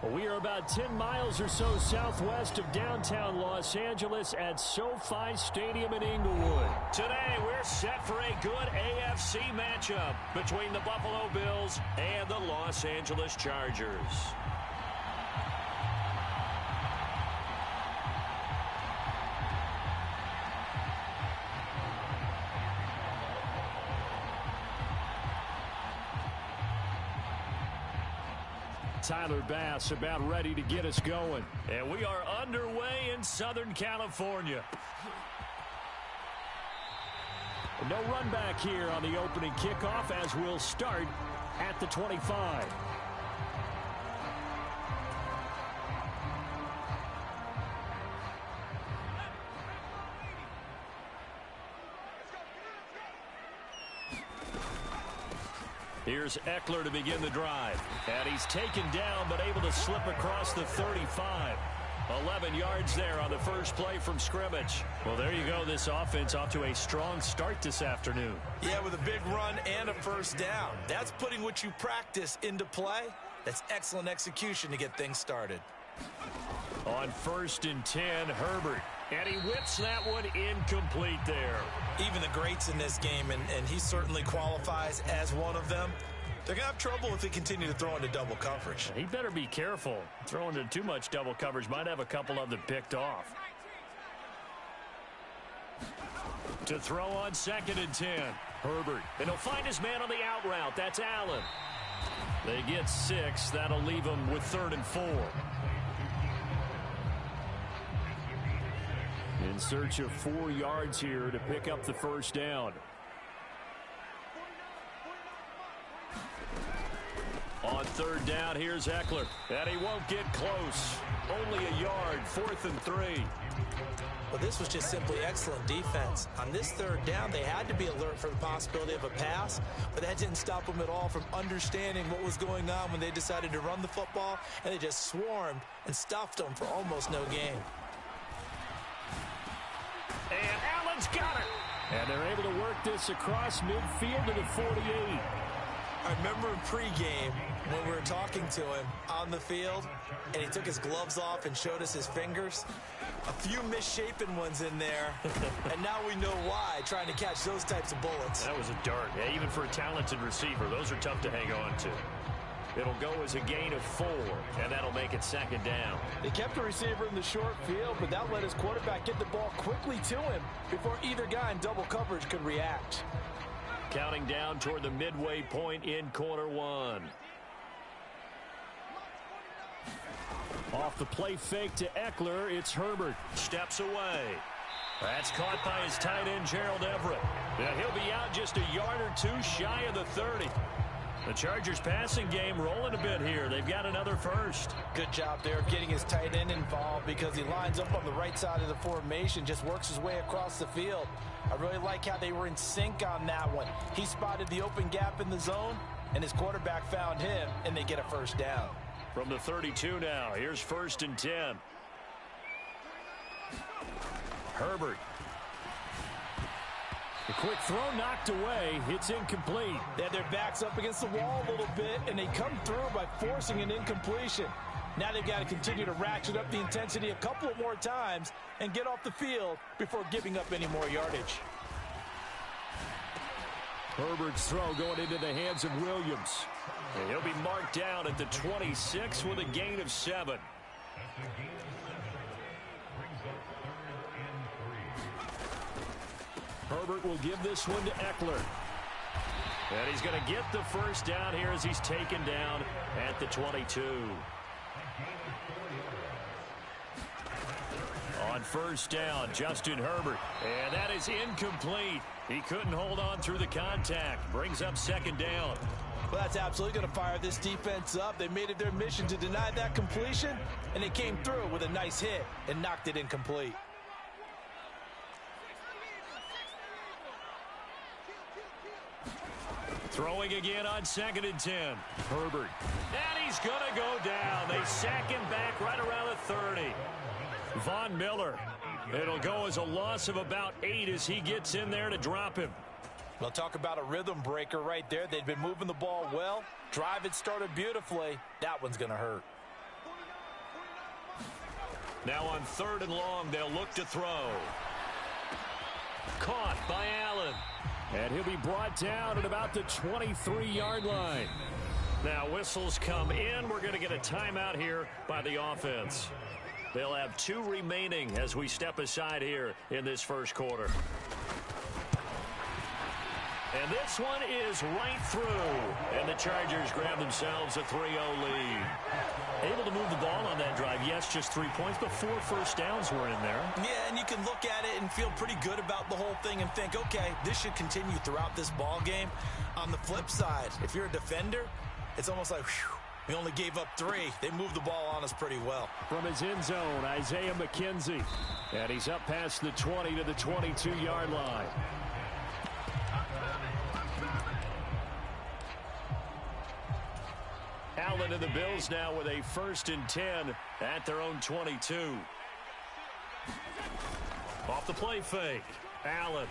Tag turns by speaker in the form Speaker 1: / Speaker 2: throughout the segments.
Speaker 1: Well, we are about 10 miles or so southwest of downtown Los Angeles at SoFi Stadium in Inglewood. Today, we're set for a good AFC matchup between the Buffalo Bills and the Los Angeles Chargers. Tyler Bass about ready to get us going. And we are underway in Southern California. No run back here on the opening kickoff as we'll start at the 25. Here's Eckler to begin the drive. And he's taken down but able to slip across the 35. 11 yards there on the first play from scrimmage. Well, there you go. This offense off to a strong start this afternoon.
Speaker 2: Yeah, with a big run and a first down. That's putting what you practice into play. That's excellent execution to get things started.
Speaker 1: On 1st and 10, Herbert. And he whips that one incomplete there.
Speaker 2: Even the greats in this game, and he certainly qualifies as one of them, they're going to have trouble if they continue to throw into double coverage.
Speaker 1: He better be careful. Throwing into too much double coverage might have a couple of them picked off. To throw on 2nd and 10, Herbert. And he'll find his man on the out route. That's Allen. They get 6. That'll leave them with 3rd and 4. In search of 4 yards here to pick up the first down. On 3rd down, here's Eckler. And he won't get close. Only a yard, 4th and 3.
Speaker 2: Well, this was just simply excellent defense. On this 3rd down, they had to be alert for the possibility of a pass, but that didn't stop them at all from understanding what was going on when they decided to run the football, and they just swarmed and stuffed them for almost no gain.
Speaker 1: And Allen's got it. And they're able to work this across midfield to the 48.
Speaker 2: I remember in pregame when we were talking to him on the field, and he took his gloves off and showed us his fingers. A few misshapen ones in there, and now we know why, trying to catch those types of bullets.
Speaker 1: That was a dart. Yeah, even for a talented receiver, those are tough to hang on to. It'll go as a gain of 4, and that'll make it 2nd down.
Speaker 3: They kept the receiver in the short field, but that let his quarterback get the ball quickly to him before either guy in double coverage could react.
Speaker 1: Counting down toward the midway point in quarter 1. Off the play fake to Eckler, it's Herbert. Steps away. That's caught by his tight end, Gerald Everett. Now he'll be out just a yard or 2 shy of the 30. The Chargers passing game rolling a bit here. They've got another first.
Speaker 3: Good job there of getting his tight end involved because he lines up on the right side of the formation, just works his way across the field. I really like how they were in sync on that one. He spotted the open gap in the zone, and his quarterback found him, and they get a first down.
Speaker 1: From the 32 now, here's 1st and 10. Herbert. The quick throw knocked away. It's incomplete.
Speaker 3: They had their backs up against the wall a little bit, and they come through by forcing an incompletion. Now they've got to continue to ratchet up the intensity a couple of more times and get off the field before giving up any more yardage.
Speaker 1: Herbert's throw going into the hands of Williams. And he'll be marked down at the 26 with a gain of 7. Herbert will give this one to Eckler. And he's going to get the first down here as he's taken down at the 22. On 1st down, Justin Herbert. And that is incomplete. He couldn't hold on through the contact. Brings up 2nd down.
Speaker 3: Well, that's absolutely going to fire this defense up. They made it their mission to deny that completion, and they came through with a nice hit and knocked it incomplete.
Speaker 1: Throwing again on 2nd and 10. Herbert. And he's going to go down. They sack him back right around the 30. Von Miller. It'll go as a loss of about 8 as he gets in there to drop him.
Speaker 3: Well, talk about a rhythm breaker right there. They've been moving the ball well. Drive it started beautifully. That one's going to hurt.
Speaker 1: Now on 3rd and long, they'll look to throw. Caught by Allen. And he'll be brought down at about the 23-yard line. Now whistles come in. We're going to get a timeout here by the offense. They'll have 2 remaining as we step aside here in this first quarter. And this one is right through. And the Chargers grab themselves a 3-0 lead. Able to move the ball on that drive. Yes, just 3 points, but 4 first downs were in there.
Speaker 2: Yeah, and you can look at it and feel pretty good about the whole thing and think, okay, this should continue throughout this ball game. On the flip side, if you're a defender, it's almost like, whew, we only gave up 3. They moved the ball on us pretty well.
Speaker 1: From his end zone, Isaiah McKenzie. And he's up past the 20 to the 22-yard line. Allen and the Bills now with a 1st and 10 at their own 22. Off the play fake. Allen.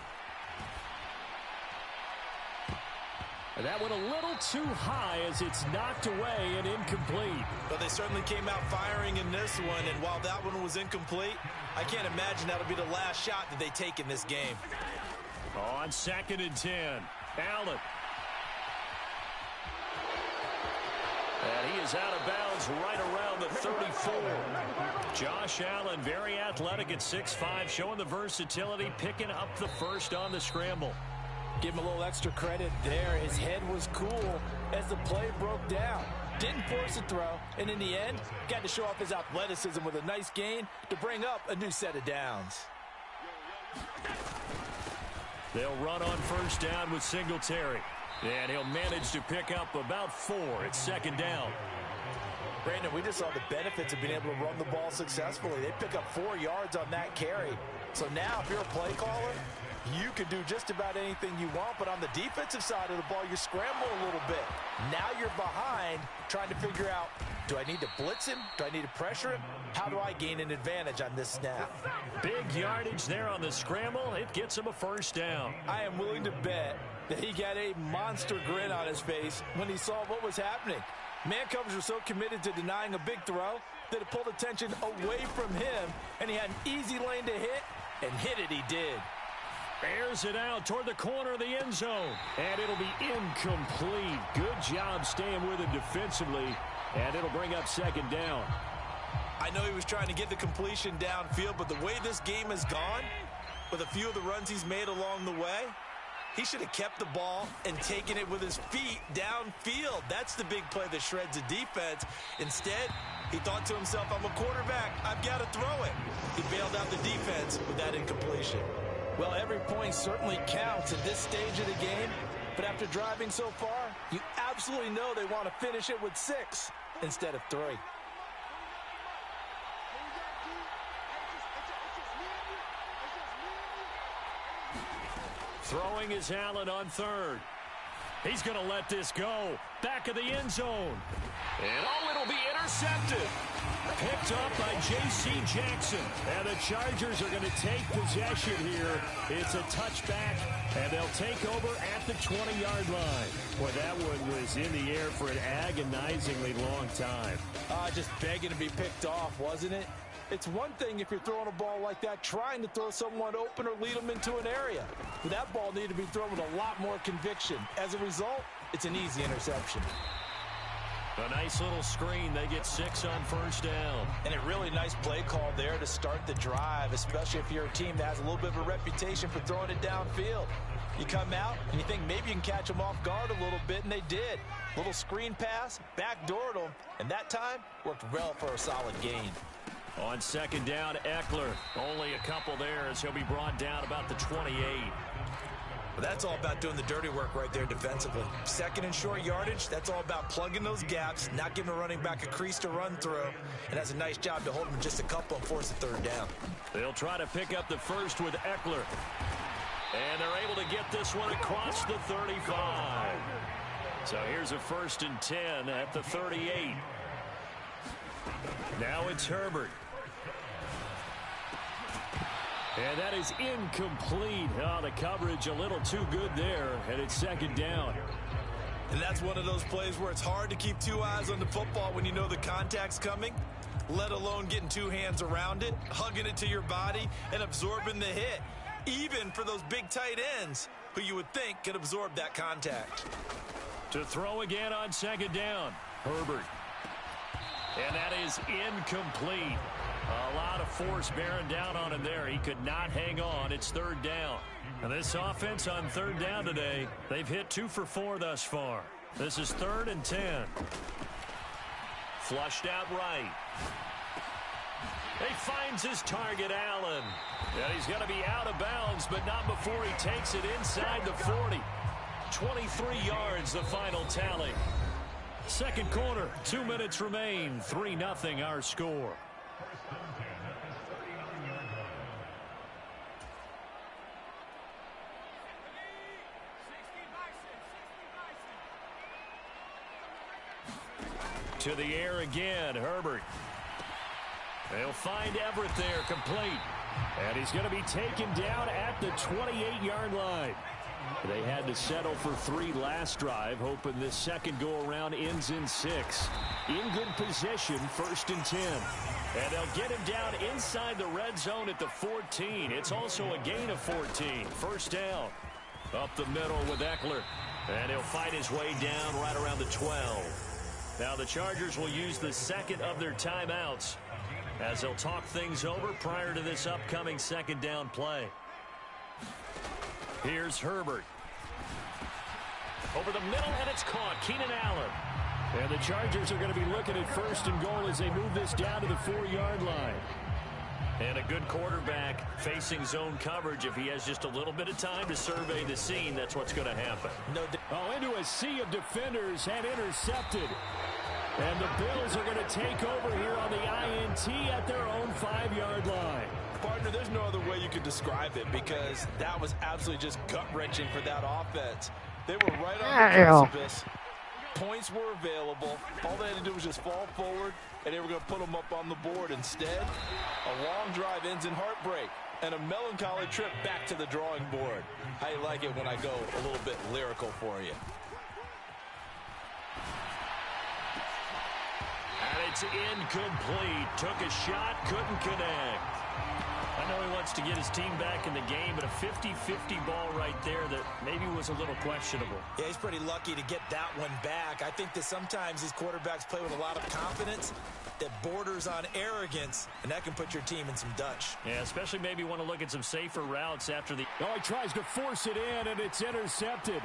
Speaker 1: And that went a little too high as it's knocked away and incomplete.
Speaker 2: But they certainly came out firing in this one, and while that one was incomplete, I can't imagine that'll be the last shot that they take in this game.
Speaker 1: On 2nd and 10, Allen. And he is out of bounds right around the 34. Josh Allen, very athletic at 6'5", showing the versatility, picking up the first on the scramble.
Speaker 3: Give him a little extra credit there. His head was cool as the play broke down. Didn't force a throw, and in the end, got to show off his athleticism with a nice gain to bring up a new set of downs.
Speaker 1: They'll run on 1st down with Singletary. And he'll manage to pick up about 4. It's 2nd down.
Speaker 3: Brandon, we just saw the benefits of being able to run the ball successfully. They pick up 4 yards on that carry. So now, if you're a play caller, you can do just about anything you want. But on the defensive side of the ball, you scramble a little bit. Now you're behind trying to figure out, do I need to blitz him? Do I need to pressure him? How do I gain an advantage on this snap?
Speaker 1: Big yardage there on the scramble. It gets him a 1st down.
Speaker 3: I am willing to bet that he got a monster grin on his face when he saw what was happening. Man coverage was so committed to denying a big throw that it pulled attention away from him, and he had an easy lane to hit, and hit it he did.
Speaker 1: Airs it out toward the corner of the end zone, and it'll be incomplete. Good job staying with him defensively, and it'll bring up 2nd down.
Speaker 2: I know he was trying to get the completion downfield, but the way this game has gone, with a few of the runs he's made along the way, he should have kept the ball and taken it with his feet downfield. That's the big play that shreds the defense. Instead, he thought to himself, I'm a quarterback. I've got to throw it. He bailed out the defense with that incompletion.
Speaker 3: Well, every point certainly counts at this stage of the game. But after driving so far, you absolutely know they want to finish it with 6 instead of 3.
Speaker 1: Throwing is Allen on 3rd. He's going to let this go. Back of the end zone. And it'll be intercepted. Picked up by J.C. Jackson. And the Chargers are going to take possession here. It's a touchback, and they'll take over at the 20-yard line. Boy, that one was in the air for an agonizingly long time.
Speaker 3: Just begging to be picked off, wasn't it? It's one thing if you're throwing a ball like that, trying to throw someone open or lead them into an area. But that ball needed to be thrown with a lot more conviction. As a result, it's an easy interception.
Speaker 1: A nice little screen. They get 6 on 1st down.
Speaker 3: And a really nice play call there to start the drive, especially if you're a team that has a little bit of a reputation for throwing it downfield. You come out and you think maybe you can catch them off guard a little bit, and they did. Little screen pass, backdoored them, and that time worked well for a solid gain.
Speaker 1: On 2nd down, Eckler. Only a couple there as he'll be brought down about the 28.
Speaker 2: Well, that's all about doing the dirty work right there defensively. 2nd and short yardage, that's all about plugging those gaps, not giving a running back a crease to run through, and has a nice job to hold him just a couple and force the 3rd down.
Speaker 1: They'll try to pick up the first with Eckler. And they're able to get this one across the 35. So here's a 1st and 10 at the 38. Now it's Herbert. And that is incomplete. Oh, the coverage a little too good there, and it's 2nd down.
Speaker 2: And that's one of those plays where it's hard to keep 2 eyes on the football when you know the contact's coming. let alone getting two hands around it, hugging it to your body, and absorbing the hit, even for those big tight ends who you would think could absorb that contact.
Speaker 1: To throw again on second down, Herbert. And that is incomplete. A lot of force bearing down on him there. He could not hang on. It's third down. And this offense on third down today, they've hit 2 for 4 thus far. This is 3rd and 10. Flushed out right. He finds his target, Allen. And he's going to be out of bounds, but not before he takes it inside the 40. 23 yards, the final tally. Second quarter, 2 minutes remain. 3-0 our score. To the air again, Herbert. They'll find Everett there, complete. And he's going to be taken down at the 28-yard line. They had to settle for 3 last drive, hoping this second go-around ends in 6. In good position, 1st and 10. And they'll get him down inside the red zone at the 14. It's also a gain of 14. First down. Up the middle with Eckler. And he'll fight his way down right around the 12. Now the Chargers will use the second of their timeouts as they'll talk things over prior to this upcoming second down play. Here's Herbert. Over the middle, and it's caught. Keenan Allen. And the Chargers are going to be looking at 1st and goal as they move this down to the 4-yard line. And a good quarterback facing zone coverage. If he has just a little bit of time to survey the scene, that's what's going to happen. Into a sea of defenders and intercepted. And the Bills are going to take over here on the INT at their own 5-yard line.
Speaker 3: Partner, there's no other way you could describe it because that was absolutely just gut-wrenching for that offense. They were right on the precipice. Points were available. All they had to do was just fall forward, and they were going to put them up on the board. Instead, a long drive ends in heartbreak and a melancholy trip back to the drawing board. How you like it when I go a little bit lyrical for you?
Speaker 1: And it's incomplete. Took a shot, couldn't connect. I know he wants to get his team back in the game, but a 50-50 ball right there that maybe was a little questionable.
Speaker 2: Yeah, he's pretty lucky to get that one back. I think that sometimes these quarterbacks play with a lot of confidence that borders on arrogance, and that can put your team in some Dutch.
Speaker 1: Yeah, especially maybe want to look at some safer routes after the... Oh, he tries to force it in, and it's intercepted.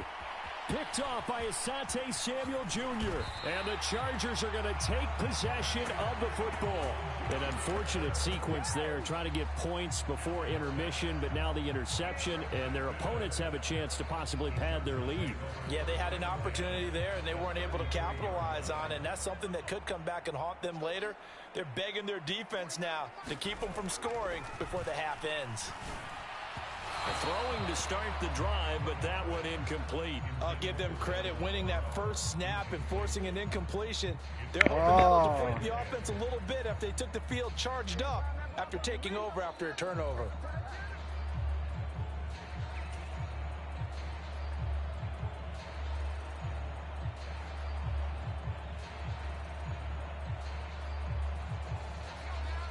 Speaker 1: Picked off by Asante Samuel Jr. And the Chargers are going to take possession of the football. An unfortunate sequence there, trying to get points before intermission, but now the interception, and their opponents have a chance to possibly pad their lead.
Speaker 3: Yeah, they had an opportunity there, and they weren't able to capitalize on it, and that's something that could come back and haunt them later. They're begging their defense now to keep them from scoring before the half ends.
Speaker 1: Throwing to start the drive, but that one incomplete.
Speaker 3: I'll give them credit winning that first snap and forcing an incompletion. They're hoping that'll deflate the offense a little bit after they took the field charged up after taking over after a turnover.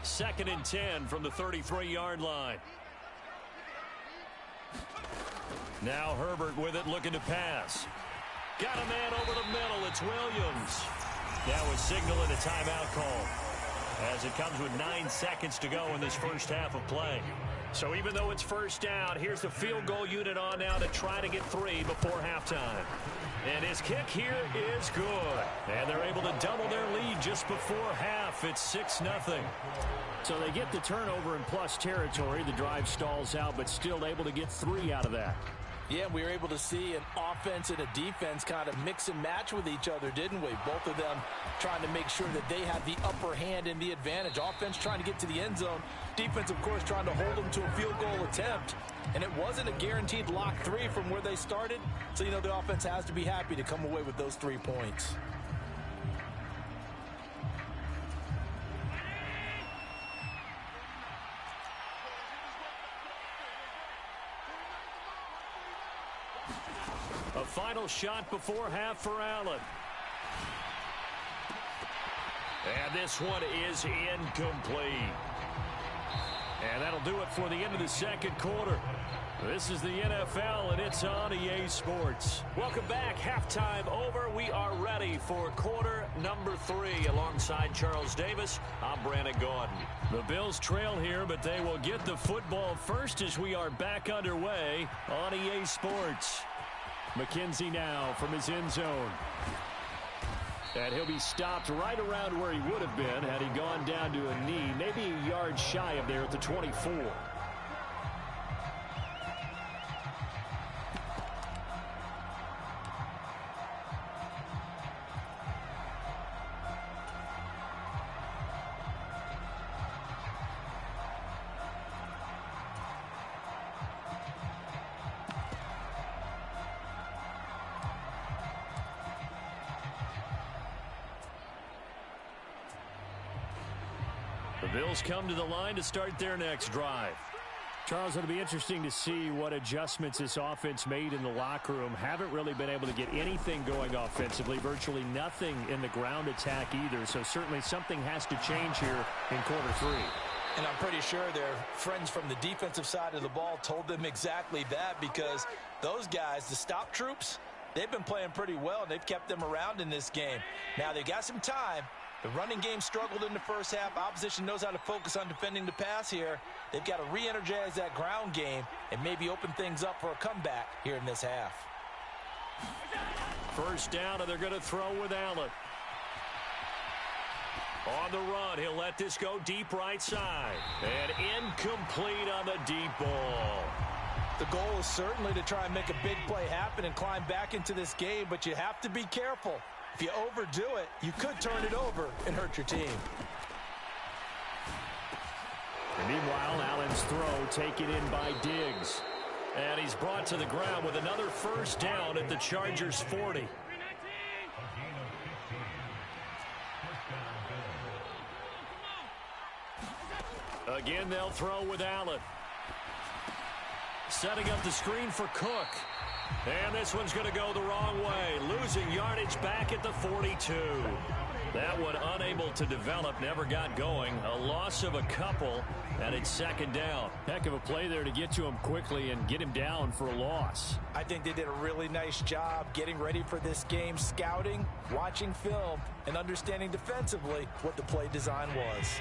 Speaker 1: Second and 10 from the 33-yard line. Now Herbert with it, looking to pass. Got a man over the middle. It's Williams. That was signaling a timeout call as it comes with 9 seconds to go in this first half of play. So even though it's first down, here's the field goal unit on now to try to get 3 before halftime. And his kick here is good. And they're able to double their lead just before half. It's 6-0. So they get the turnover in plus territory. The drive stalls out, but still able to get 3 out of that.
Speaker 3: Yeah, we were able to see an offense and a defense kind of mix and match with each other, didn't we? Both of them trying to make sure that they had the upper hand and the advantage. Offense trying to get to the end zone. Defense, of course, trying to hold them to a field goal attempt. And it wasn't a guaranteed lock 3 from where they started. So, you know, the offense has to be happy to come away with those 3 points.
Speaker 1: A final shot before half for Allen. And this one is incomplete. And that'll do it for the end of the second quarter. This is the NFL, and it's on EA Sports. Welcome back. Halftime over. We are ready for quarter number 3. Alongside Charles Davis, I'm Brandon Gaudin. The Bills trail here, but they will get the football first as we are back underway on EA Sports. McKenzie now from his end zone. And he'll be stopped right around where he would have been had he gone down to a knee, maybe a yard shy of there at the 24. The Bills come to the line to start their next drive. Charles, it'll be interesting to see what adjustments this offense made in the locker room. Haven't really been able to get anything going offensively, virtually nothing in the ground attack either. So certainly something has to change here in quarter 3.
Speaker 3: And I'm pretty sure their friends from the defensive side of the ball told them exactly that, because those guys, the stop troops, they've been playing pretty well, and they've kept them around in this game. Now, they got some time. The running game struggled in the first half. Opposition knows how to focus on defending the pass here. They've got to re-energize that ground game and maybe open things up for a comeback here in this half.
Speaker 1: First down, and they're going to throw with Allen. On the run, he'll let this go deep right side. And incomplete on the deep ball.
Speaker 3: The goal is certainly to try and make a big play happen and climb back into this game, but you have to be careful. If you overdo it, you could turn it over and hurt your team.
Speaker 1: And meanwhile, Allen's throw taken in by Diggs. And he's brought to the ground with another first down at the Chargers' 40. Again, they'll throw with Allen. Setting up the screen for Cook. And this one's going to go the wrong way. Losing yardage back at the 42. That one unable to develop, never got going. A loss of a couple, and it's second down. Heck of a play there to get to him quickly and get him down for a loss.
Speaker 3: I think they did a really nice job getting ready for this game, scouting, watching film, and understanding defensively what the play design was.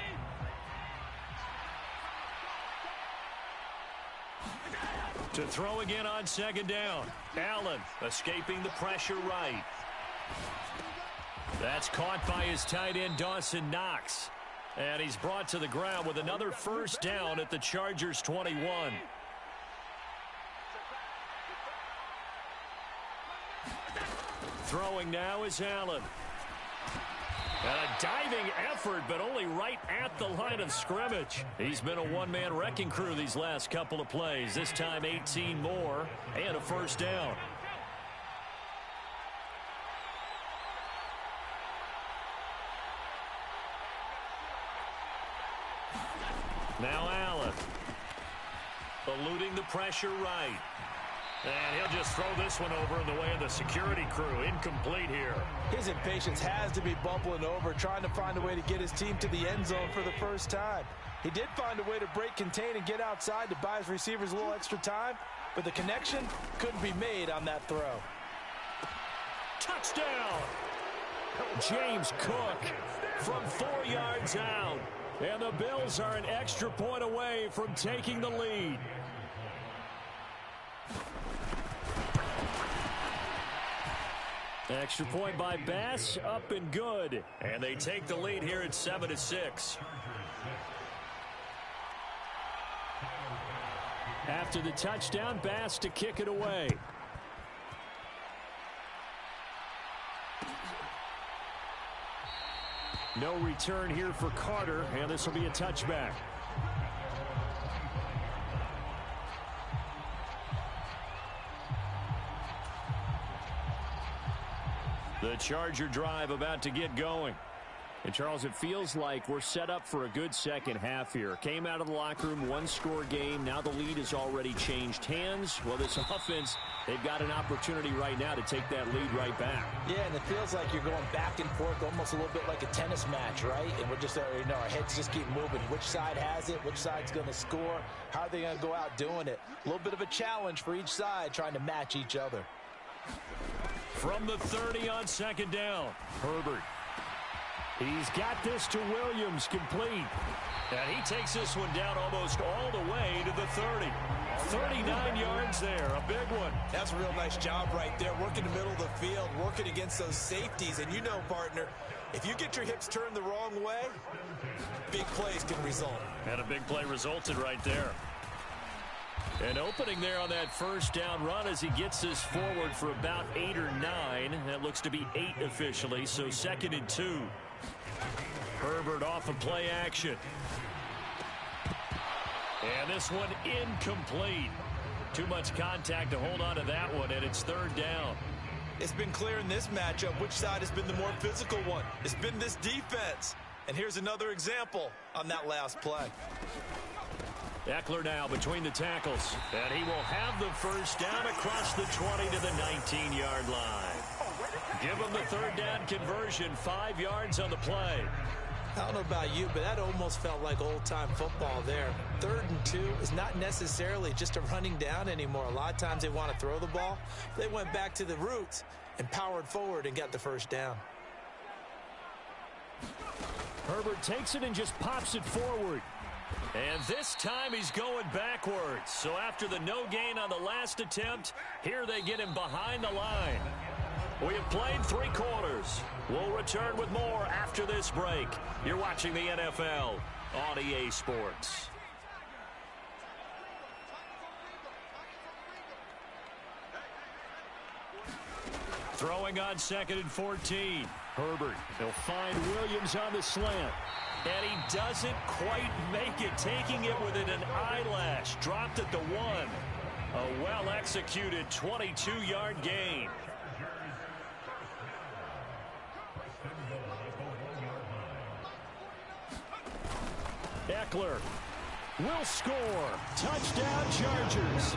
Speaker 1: To throw again on second down. Allen escaping the pressure right. That's caught by his tight end, Dawson Knox. And he's brought to the ground with another first down at the Chargers' 21. Throwing now is Allen. And a diving effort, but only right at the line of scrimmage. He's been a one-man wrecking crew these last couple of plays. This time 18 more and a first down. Now Allen. Eluding the pressure right. And he'll just throw this one over in the way of the security crew. Incomplete here.
Speaker 3: His impatience has to be bubbling over, trying to find a way to get his team to the end zone for the first time. He did find a way to break, contain, and get outside to buy his receivers a little extra time, but the connection couldn't be made on that throw.
Speaker 1: Touchdown! James Cook from 4 yards out. And the Bills are an extra point away from taking the lead. Extra point by Bass, up and good. And they take the lead here at 7-6. After the touchdown, Bass to kick it away. No return here for Carter, and this will be a touchback. The Charger drive about to get going. And, Charles, it feels like we're set up for a good second half here. Came out of the locker room, one-score game. Now the lead has already changed hands. Well, this offense, they've got an opportunity right now to take that lead right back.
Speaker 3: Yeah, and it feels like you're going back and forth almost a little bit like a tennis match, right? And we're just, our heads just keep moving. Which side has it? Which side's going to score? How are they going to go out doing it? A little bit of a challenge for each side trying to match each other.
Speaker 1: From the 30 on second down, Herbert. He's got this to Williams, complete. And he takes this one down almost all the way to the 30. 39 yards there, a big one.
Speaker 2: That's a real nice job right there, working the middle of the field, working against those safeties. And you know, partner, if you get your hips turned the wrong way, big plays can result.
Speaker 1: And a big play resulted right there. An opening there on that first down run as he gets this forward for about 8 or 9. That looks to be 8 officially, so 2nd and 2. Herbert off of play action. And this one incomplete. Too much contact to hold on to that one, and it's 3rd down.
Speaker 2: It's been clear in this matchup which side has been the more physical one. It's been this defense. And here's another example on that last play.
Speaker 1: Eckler now between the tackles. And he will have the first down across the 20 to the 19-yard line. Give him the 3rd down conversion, 5 yards on the play.
Speaker 2: I don't know about you, but that almost felt like old-time football there. 3rd and 2 is not necessarily just a running down anymore. A lot of times they want to throw the ball. They went back to the roots and powered forward and got the first down.
Speaker 1: Herbert takes it and just pops it forward. And this time he's going backwards. So after the no gain on the last attempt, here they get him behind the line. We have played 3 quarters. We'll return with more after this break. You're watching the NFL on EA Sports. Throwing on 2nd and 14. Herbert, he'll find Williams on the slant. And he doesn't quite make it, taking it within an eyelash. Dropped at the 1. A well-executed 22-yard gain. Eckler will score. Touchdown, Chargers.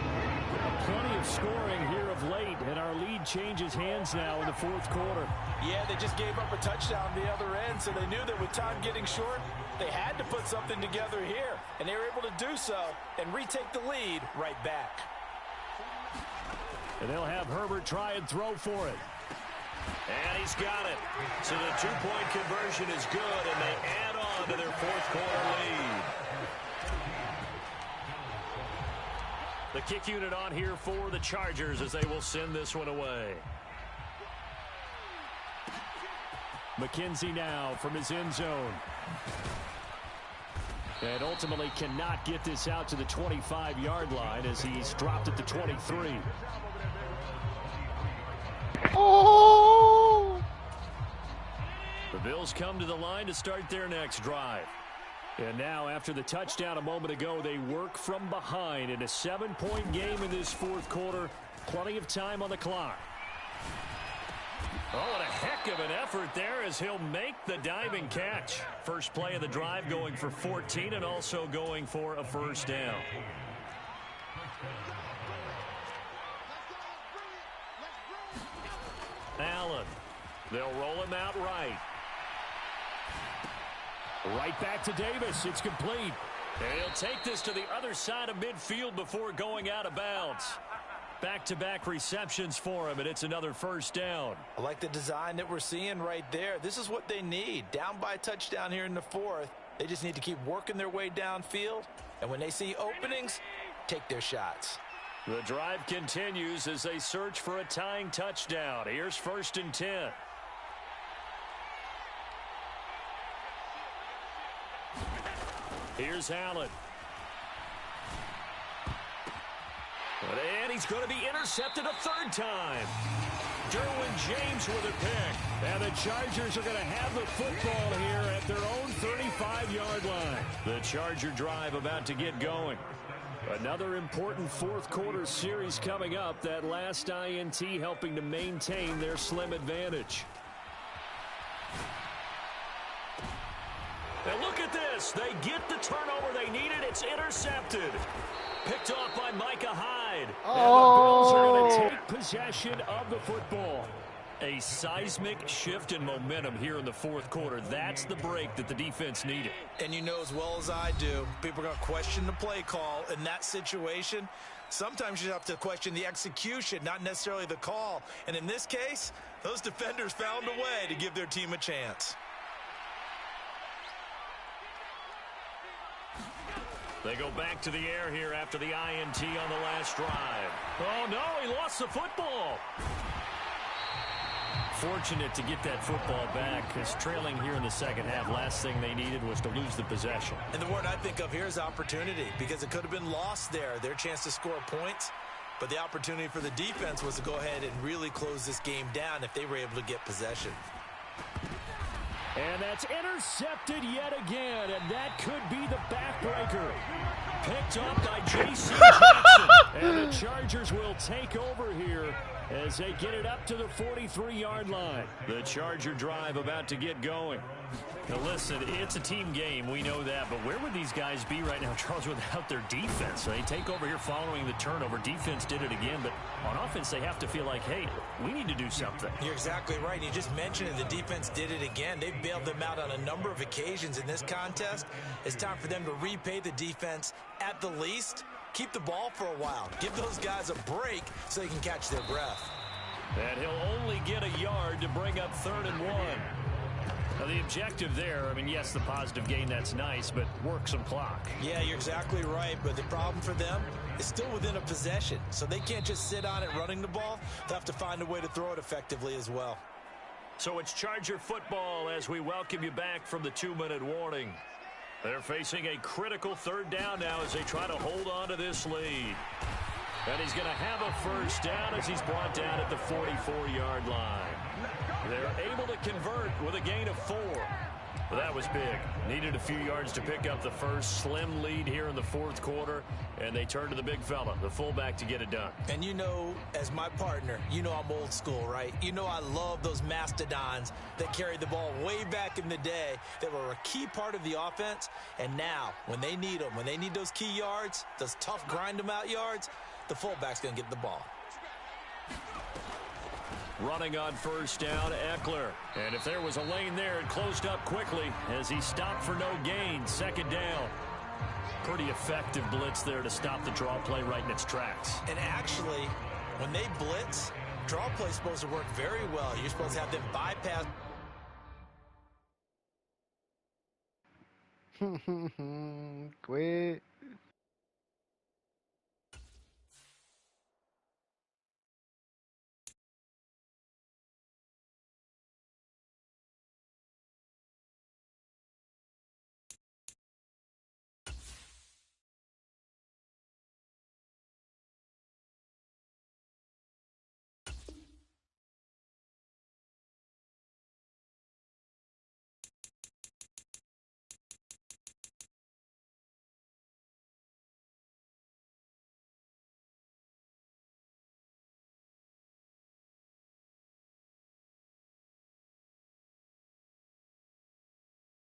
Speaker 1: Plenty of scoring here of late, and our lead changes hands now in the 4th quarter.
Speaker 3: Yeah, they just gave up a touchdown the other end, so they knew that with time getting short, they had to put something together here, and they were able to do so and retake the lead right back.
Speaker 1: And they'll have Herbert try and throw for it. And he's got it. So the 2-point conversion is good, and they add on to their 4th quarter lead. The kick unit on here for the Chargers as they will send this one away. McKenzie now from his end zone. And ultimately cannot get this out to the 25-yard line as he's dropped at the 23. Oh! The Bills come to the line to start their next drive. And now, after the touchdown a moment ago, they work from behind in a 7-point game in this 4th quarter. Plenty of time on the clock. Oh, and a heck of an effort there as he'll make the diving catch. First play of the drive going for 14 and also going for a first down. Allen. They'll roll him out right. Right back to Davis. It's complete. And he'll take this to the other side of midfield before going out of bounds. Back-to-back receptions for him, and it's another first down.
Speaker 3: I like the design that we're seeing right there. This is what they need. Down by a touchdown here in the 4th. They just need to keep working their way downfield. And when they see openings, take their shots.
Speaker 1: The drive continues as they search for a tying touchdown. Here's 1st and 10. Here's Allen. And he's going to be intercepted a 3rd time. Derwin James with a pick. And the Chargers are going to have the football here at their own 35-yard line. The Charger drive about to get going. Another important 4th quarter series coming up. That last INT helping to maintain their slim advantage. And look at this. They get the turnover they needed. It's intercepted. Picked off by Micah Hyde. And the Bills are going to take possession of the football. A seismic shift in momentum here in the fourth quarter. That's the break that the defense needed.
Speaker 2: And you know as well as I do, people are going to question the play call in that situation. Sometimes you have to question the execution, not necessarily the call. And in this case, those defenders found a way to give their team a chance.
Speaker 1: They go back to the air here after the INT on the last drive. Oh, no, he lost the football. Fortunate to get that football back, because trailing here in the second half, last thing they needed was to lose the possession.
Speaker 2: And the word I think of here is opportunity, because it could have been lost there, their chance to score points. But the opportunity for the defense was to go ahead and really close this game down if they were able to get possession.
Speaker 1: And that's intercepted yet again, and that could be the backbreaker. Picked up by J.C. Jackson. And the Chargers will take over here as they get it up to the 43-yard line. The Charger drive about to get going. Now listen, it's a team game, we know that, but where would these guys be right now, Charles, without their defense? They take over here following the turnover. Defense did it again, but on offense they have to feel like, hey, we need to do something.
Speaker 2: You're exactly right. You just mentioned it. The defense did it again. They've bailed them out on a number of occasions in this contest. It's time for them to repay the defense at the least. Keep the ball for a while. Give those guys a break so they can catch their breath.
Speaker 1: And he'll only get a yard to bring up 3rd and 1. Now, the objective there, I mean, yes, the positive gain, that's nice, but work some clock.
Speaker 2: Yeah, you're exactly right, but the problem for them is still within a possession, so they can't just sit on it running the ball. They'll have to find a way to throw it effectively as well.
Speaker 1: So it's Charger football as we welcome you back from the 2-minute warning. They're facing a critical 3rd down now as they try to hold on to this lead. And he's going to have a first down as he's brought down at the 44-yard line. They're able to convert with a gain of 4. Well, that was big. Needed a few yards to pick up the first. Slim lead here in the fourth quarter, and they turn to the big fella, the fullback, to get it done.
Speaker 2: And you know, as my partner, you know I'm old school, right? You know I love those mastodons that carried the ball way back in the day that were a key part of the offense. And now, when they need them, when they need those key yards, those tough grind-them-out yards, the fullback's going to get the ball.
Speaker 1: Running on first down, Eckler. And if there was a lane there, it closed up quickly as he stopped for no gain. 2nd down. Pretty effective blitz there to stop the draw play right in its tracks.
Speaker 2: And actually, when they blitz, draw play's supposed to work very well. You're supposed to have them bypass.
Speaker 4: Quit.